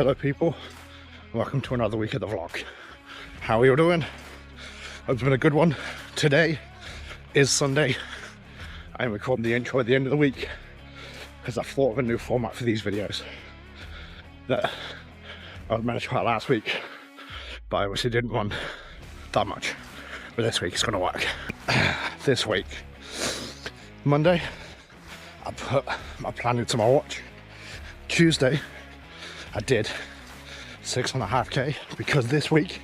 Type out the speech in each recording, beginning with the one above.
Hello people, welcome to another week of the vlog. How are you doing? Hope it's been a good one. Today is Sunday. I'm recording the intro at the end of the week because I've thought of a new format for these videos that I was meant to try last week, but I obviously didn't run that much. But this week it's going to work. This week, Monday, I put my plan into my watch. Tuesday, I did 6.5k because this week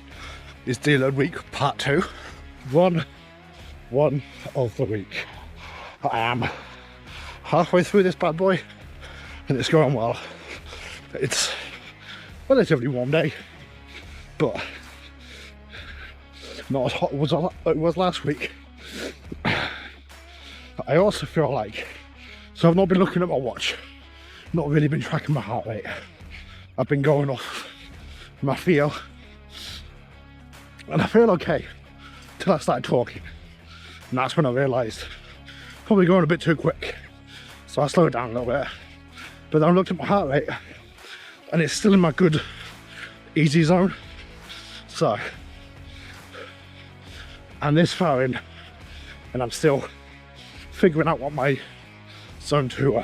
is Deload week part 2. One of the week. I am halfway through this bad boy and it's going well. It's a relatively warm day, but not as hot as it was last week. I also feel like, so I've not been looking at my watch, not really been tracking my heart rate. I've been going off my feel, and I feel okay till I started talking, and that's when I realised probably going a bit too quick, so I slowed down a little bit. But then I looked at my heart rate and it's still in my good easy zone, so I'm this far in and I'm still figuring out what my zone 2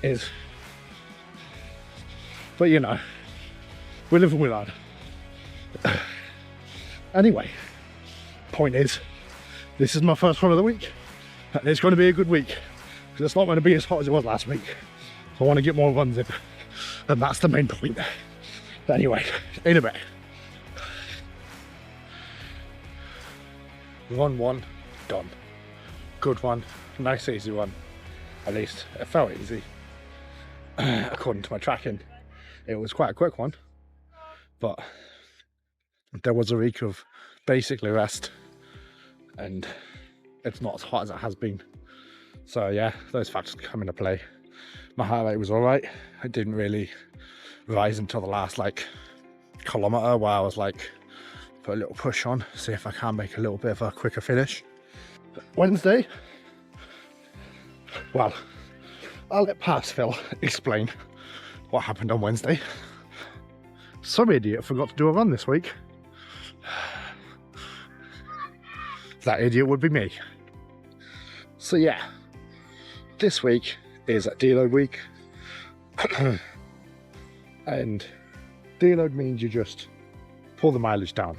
is. But you know, we're living with that. Anyway, point is, this is my first one of the week, and it's going to be a good week because it's not going to be as hot as it was last week. So I want to get more runs in, and that's the main point. But anyway, in a bit. Run 1 done. Good one, nice easy one. At least it felt easy according to my tracking. It was quite a quick one, but there was a week of basically rest and it's not as hot as it has been. So yeah, those factors come into play. My heart rate was all right. It didn't really rise until the last kilometre where I was put a little push on, see if I can make a little bit of a quicker finish. Wednesday, well, I'll let Pass Phil explain what happened on Wednesday. Some idiot forgot to do a run this week. That idiot would be me. So yeah, this week is Deload week. And Deload means you just pull the mileage down.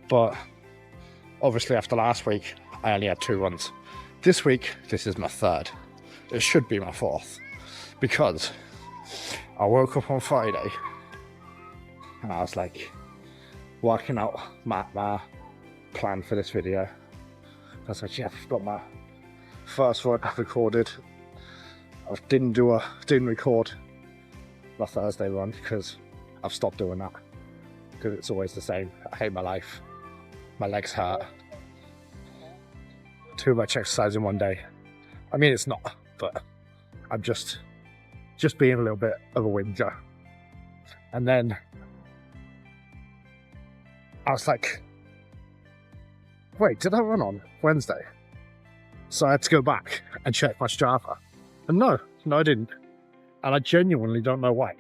But obviously after last week, I only had 2 runs. This week, this is my 3rd. It should be my 4th. Because I woke up on Friday and I was working out my plan for this video. I was like, yeah, I've got my first run recorded. I didn't record my Thursday run because I've stopped doing that. Because it's always the same. I hate my life. My legs hurt. Too much exercise in one day. I mean, it's not, but I'm just being a little bit of a whinger. And then I was like, wait, did I run on Wednesday? So I had to go back and check my Strava. And no, I didn't. And I genuinely don't know why.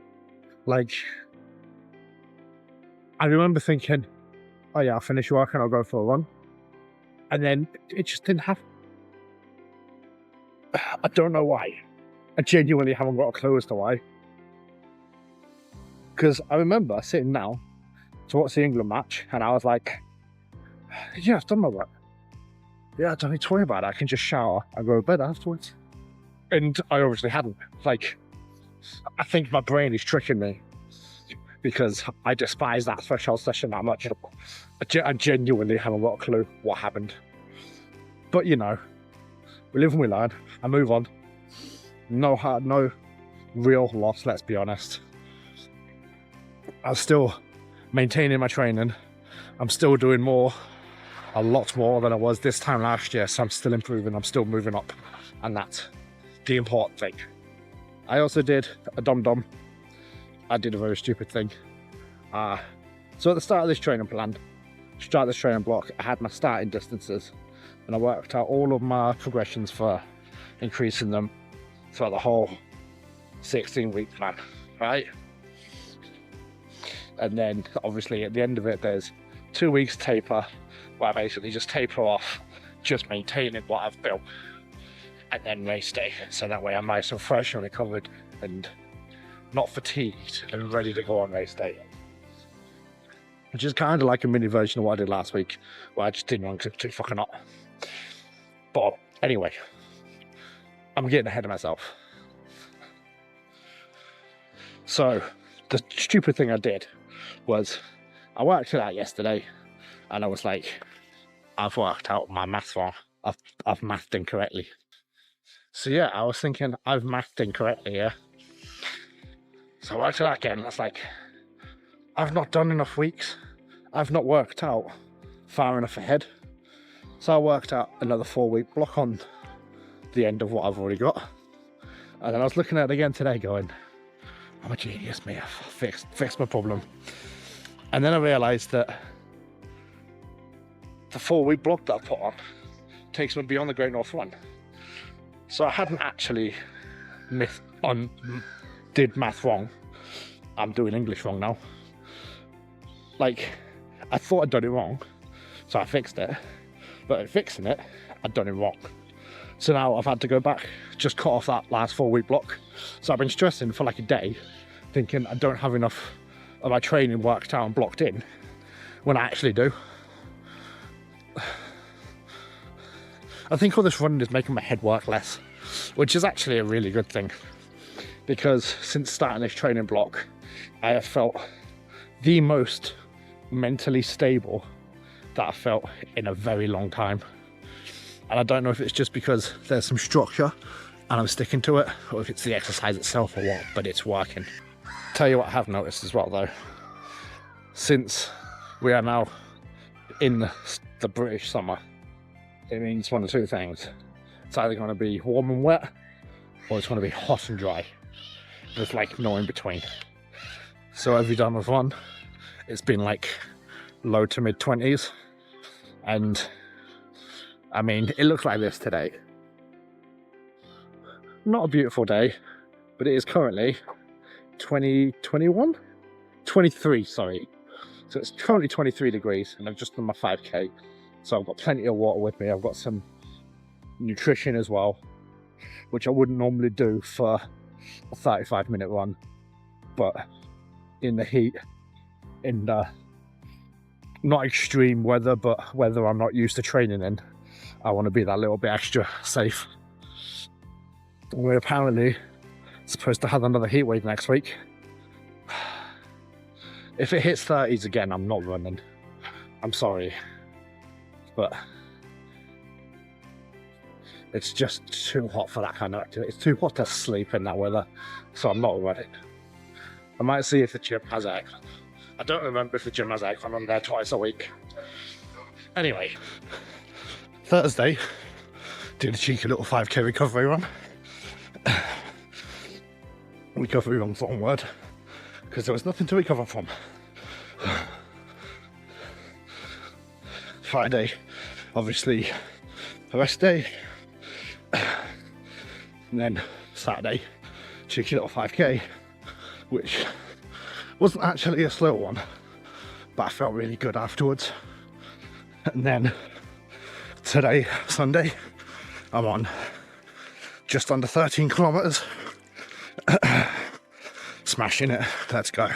I remember thinking, oh yeah, I'll finish work and I'll go for a run. And then it just didn't happen. I don't know why. I genuinely haven't got a clue as to why. Because I remember sitting down to watch the England match and I was like, yeah, I've done my work. Yeah, I don't need to worry about it. I can just shower and go to bed afterwards. And I obviously hadn't. I think my brain is tricking me because I despise that threshold session that much. I genuinely haven't got a clue what happened. But you know, we live and we learn. I move on. No real loss, let's be honest. I'm still maintaining my training. I'm still doing a lot more than I was this time last year. So I'm still improving, I'm still moving up. And that's the important thing. I also did a dum-dum. I did a very stupid thing. So at the start of this training block, I had my starting distances and I worked out all of my progressions for increasing them throughout the whole 16-week plan, right? And then obviously at the end of it, there's 2 weeks taper, where I basically just taper off, just maintaining what I've built, and then race day. So that way I'm nice and fresh and recovered and not fatigued and ready to go on race day. Which is kind of like a mini version of what I did last week, where I just didn't want to too fucking hot. But anyway, I'm getting ahead of myself. So the stupid thing I did was I worked it out yesterday, and I was like, I've worked out my maths wrong. I've mathed incorrectly. So yeah, I was thinking I've mathed incorrectly, yeah. So I worked it out again. I was like, I've not done enough weeks. I've not worked out far enough ahead. So I worked out another 4-week block on the end of what I've already got. And then I was looking at it again today going, I'm a genius, mate. I've fixed my problem. And then I realised that the 4-week block that I put on takes me beyond the Great North Run. So I hadn't actually did math wrong. I'm doing English wrong now. Like, I thought I'd done it wrong, so I fixed it. But in fixing it, I'd done it wrong. So now I've had to go back, just cut off that last 4-week block. So I've been stressing for like a day, thinking I don't have enough of my training worked out and blocked in, when I actually do. I think all this running is making my head work less, which is actually a really good thing. Because since starting this training block, I have felt the most mentally stable that I've felt in a very long time. And I don't know if it's just because there's some structure and I'm sticking to it, or if it's the exercise itself or what, but it's working. Tell you what I have noticed as well though, since we are now in the British summer, it means one of two things. It's either going to be warm and wet, or it's going to be hot and dry. There's like no in between. So every time I've run, it's been like low to mid 20s. And I mean, it looks like this today. Not a beautiful day, but it is currently 23, sorry. So it's currently 23 degrees and I've just done my 5k. So I've got plenty of water with me. I've got some nutrition as well, which I wouldn't normally do for a 35-minute run. But in the heat, in the not extreme weather, but weather I'm not used to training in, I want to be that little bit extra safe. We're apparently supposed to have another heat wave next week. If it hits 30s again, I'm not running. I'm sorry. But it's just too hot for that kind of activity. It's too hot to sleep in that weather, so I'm not running. I might see if the gym has aircon. I don't remember if the gym has aircon. I'm there twice a week. Anyway, Thursday, did a cheeky little 5k recovery run. Recovery run's the wrong word, because there was nothing to recover from. Friday, obviously, a rest day. And then Saturday, cheeky little 5k, which wasn't actually a slow one, but I felt really good afterwards. And then today, Sunday, I'm on just under 13 kilometers. Smashing it, let's go.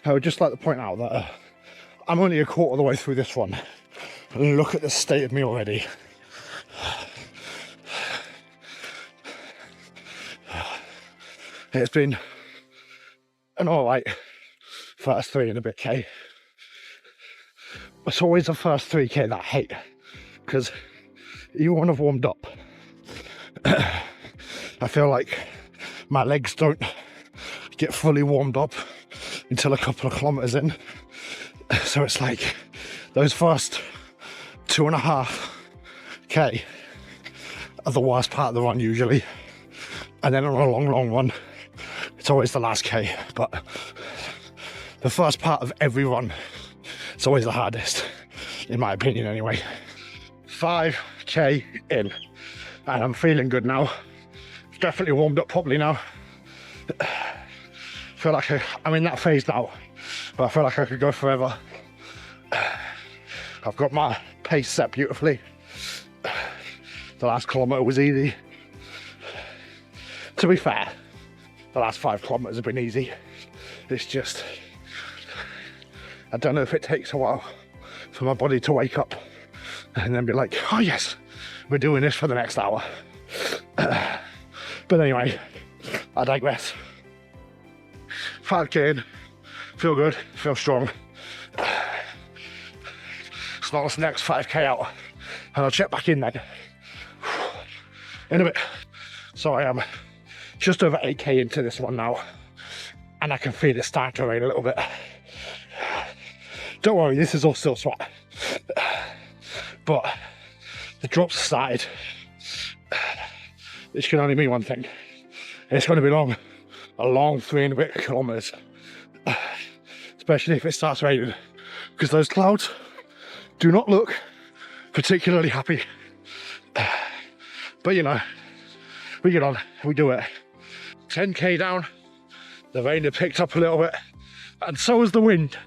I would just like to point out that I'm only a quarter of the way through this one. And look at the state of me already. It's been an alright first 3 and a bit K. It's always the first 3k that I hate, because even when I've warmed up, I feel like my legs don't get fully warmed up until a couple of kilometers in. So it's like those first 2.5k are the worst part of the run usually, and then on a long run it's always the last k. But the first part of every run, it's always the hardest, in my opinion anyway. 5k in, and I'm feeling good now. It's definitely warmed up properly now. I feel like I'm in that phase now but I feel like I could go forever. I've got my pace set beautifully. The last kilometre was easy. To be fair, the last 5 kilometres have been easy. It's just, I don't know if it takes a while for my body to wake up and then be like, oh yes, we're doing this for the next hour. But anyway, I digress. 5k in, feel good, feel strong. It's not this next 5k out, and I'll check back in then. In a bit. So I am just over 8k into this one now, and I can feel it start to rain a little bit. Don't worry, this is all still sweat. But the drops started. This can only mean one thing. It's going to be long. A long 3 and a bit kilometres. Especially if it starts raining. Because those clouds do not look particularly happy. But you know, we get on, we do it. 10k down, the rain had picked up a little bit, and so has the wind.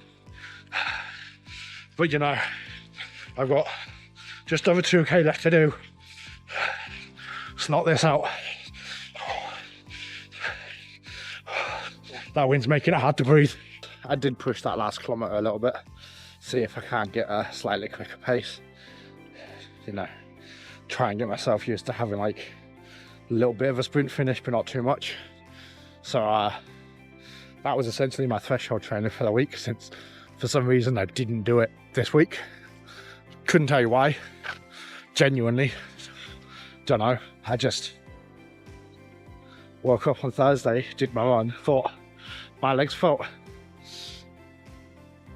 But you know, I've got just over 2k left to do. Let's knock this out. That wind's making it hard to breathe. I did push that last kilometre a little bit, see if I can't get a slightly quicker pace. You know, try and get myself used to having like a little bit of a sprint finish, but not too much. So that was essentially my threshold training for the week, since for some reason I didn't do it this week. Couldn't tell you why, genuinely, don't know. I just woke up on Thursday, did my run, thought my legs felt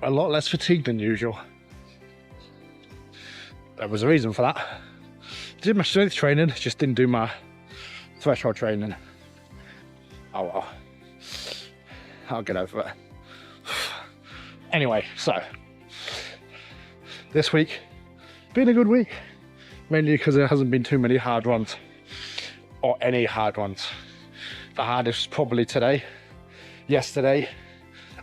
a lot less fatigued than usual. There was a reason for that. Did my strength training, just didn't do my threshold training. Oh well, I'll get over it. Anyway, so this week been a good week, mainly because there hasn't been too many hard runs, or any hard runs. The hardest was probably today. Yesterday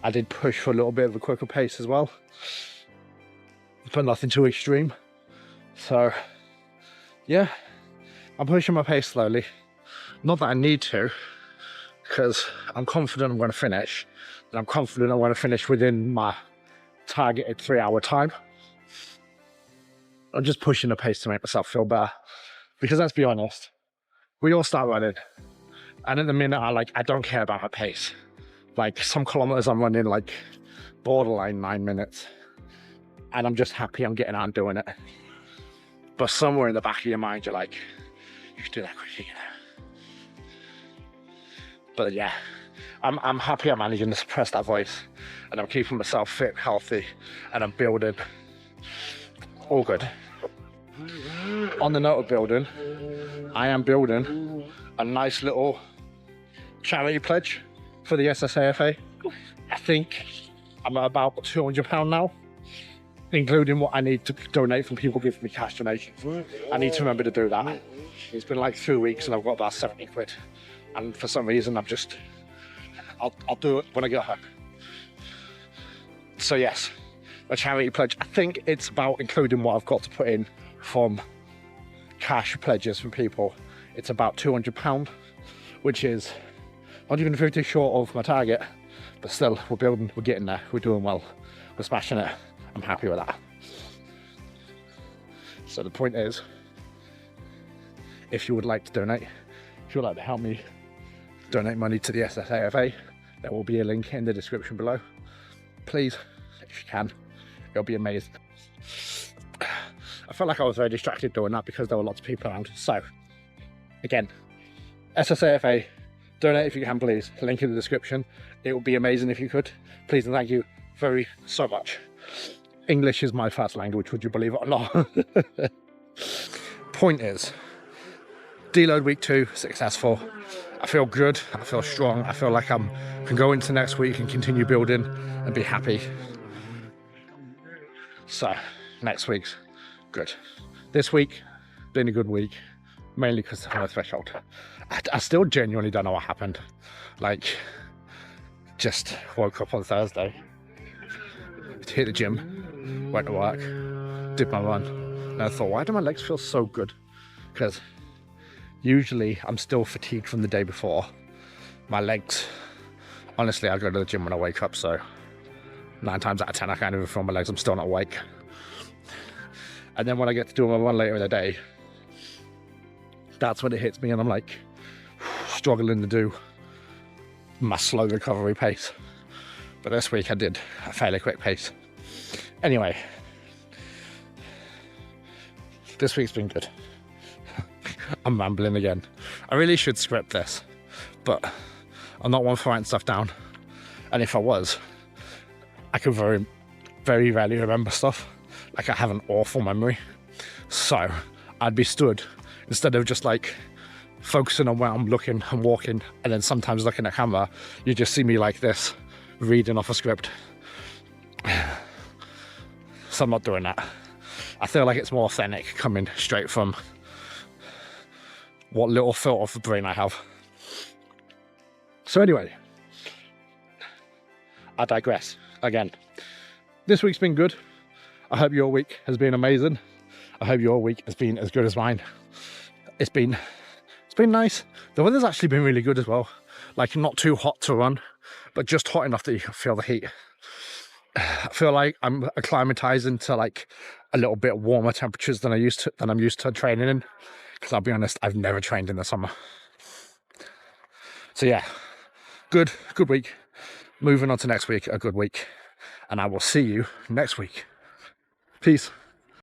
I did push for a little bit of a quicker pace as well, but nothing too extreme. So yeah, I'm pushing my pace slowly. Not that I need to, because I'm confident I'm going to finish, and I'm confident I'm going to finish within my targeted 3-hour time. I'm just pushing the pace to make myself feel better, because let's be honest, we all start running, and at the minute I don't care about my pace. Like some kilometers I'm running like borderline 9 minutes, and I'm just happy I'm getting out and doing it. But somewhere in the back of your mind, you're like, you should do that quicker, you know. But yeah, I'm happy I'm managing to suppress that voice, and I'm keeping myself fit, healthy, and I'm building. All good. On the note of building, I am building a nice little charity pledge for the SSAFA. I think I'm at about £200 now, including what I need to donate from people giving me cash donations. I need to remember to do that. It's been like 2 weeks and I've got about 70 quid. And for some reason I'll do it when I get home. So yes, a charity pledge. I think it's about, including what I've got to put in from cash pledges from people, it's about £200, which is 150 short of my target, but still, we're building, we're getting there, we're doing well, we're smashing it. I'm happy with that. So the point is, if you would like to donate, if you would like to help me donate money to the SSAFA, there will be a link in the description below. Please, if you can, it'll be amazing. I felt like I was very distracted doing that because there were lots of people around. So again, SSAFA, donate if you can, please. Link in the description. It would be amazing if you could. Please and thank you so much. English is my first language, would you believe it or not? Point is, Deload week 2 successful. I feel good, I feel strong, I feel like I can go into next week and continue building and be happy. So next week's good. This week, been a good week, mainly because of my threshold. I still genuinely don't know what happened. Like, just woke up on Thursday hit the gym, went to work, did my run, and I thought, why do my legs feel so good? Because usually I'm still fatigued from the day before. My legs, honestly, I go to the gym when I wake up, so 9 times out of 10 I can't even feel my legs, I'm still not awake. And then when I get to do my run later in the day, that's when it hits me and I'm like struggling to do my slow recovery pace. But this week I did a fairly quick pace. Anyway, this week's been good. I'm rambling again. I really should script this, but I'm not one for writing stuff down. And if I was, I could very, very rarely remember stuff. Like, I have an awful memory. So I'd be stood, instead of just like focusing on where I'm looking and walking, and then sometimes looking at camera, you just see me like this, reading off a script. So I'm not doing that. I feel like it's more authentic coming straight from what little filter of the brain I have. So anyway, I digress again. This week's been good. I hope your week has been amazing. I hope your week has been as good as mine. It's been nice. The weather's actually been really good as well. Like, not too hot to run, but just hot enough that you can feel the heat. I feel like I'm acclimatizing to like a little bit warmer temperatures than I'm used to training in. Because I'll be honest, I've never trained in the summer. So yeah, good week. Moving on to next week, a good week. And I will see you next week. Peace.